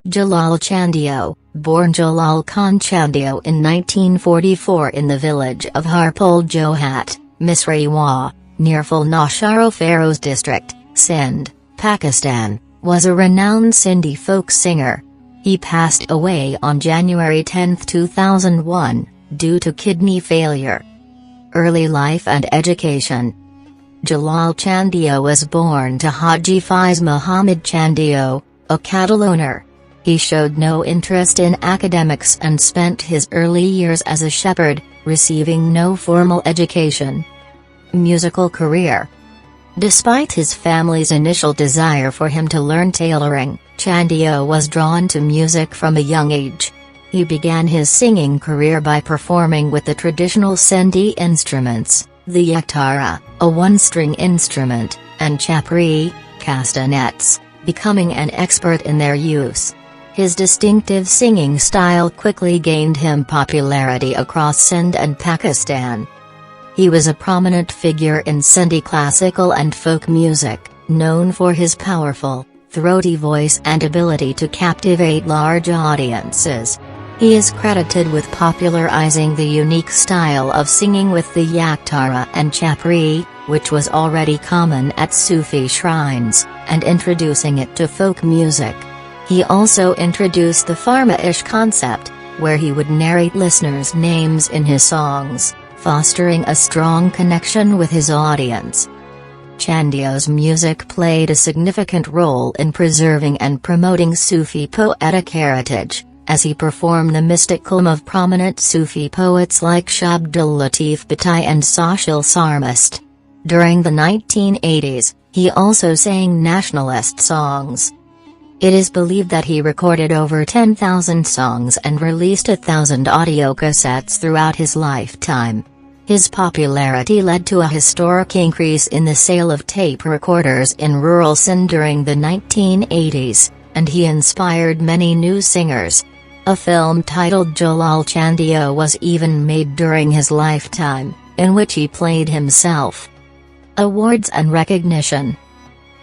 Jalal Chandio, born Jalal Khan Chandio in 1944 in the village of Harpol Johat, Misriwa, near Phul Naushahro Feroze District, Sindh, Pakistan, was a renowned Sindhi folk singer. He passed away on January 10, 2001, due to kidney failure. Early life and education. Jalal Chandio was born to Haji Faiz Muhammad Chandio, a cattle owner. He showed no interest in academics and spent his early years as a shepherd, receiving no formal education. Musical career. Despite his family's initial desire for him to learn tailoring, Chandio was drawn to music from a young age. He began his singing career by performing with the traditional Sindhi instruments, the Yaktara, a one-string instrument, and Chapri, castanets, becoming an expert in their use. His distinctive singing style quickly gained him popularity across Sindh and Pakistan. He was a prominent figure in Sindhi classical and folk music, known for his powerful, throaty voice and ability to captivate large audiences. He is credited with popularizing the unique style of singing with the Yaktara and Chapri, which was already common at Sufi shrines, and introducing it to folk music. He also introduced the Farmaish concept, where he would narrate listeners' names in his songs, fostering a strong connection with his audience. Chandio's music played a significant role in preserving and promoting Sufi poetic heritage, as he performed the mystic calm of prominent Sufi poets like Shah Abdul Latif Bhitai and Sachal Sarmast. During the 1980s, he also sang nationalist songs. It is believed that he recorded over 10,000 songs and released 1,000 audio cassettes throughout his lifetime. His popularity led to a historic increase in the sale of tape recorders in rural Sindh during the 1980s, and he inspired many new singers. A film titled Jalal Chandio was even made during his lifetime, in which he played himself. Awards and recognition.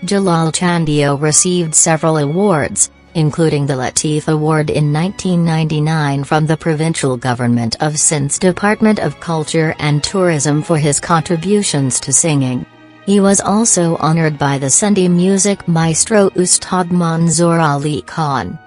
Jalal Chandio received several awards, including the Latif Award in 1999 from the Provincial Government of Sindh's Department of Culture and Tourism for his contributions to singing. He was also honored by the Sindhi music maestro Ustad Manzoor Ali Khan.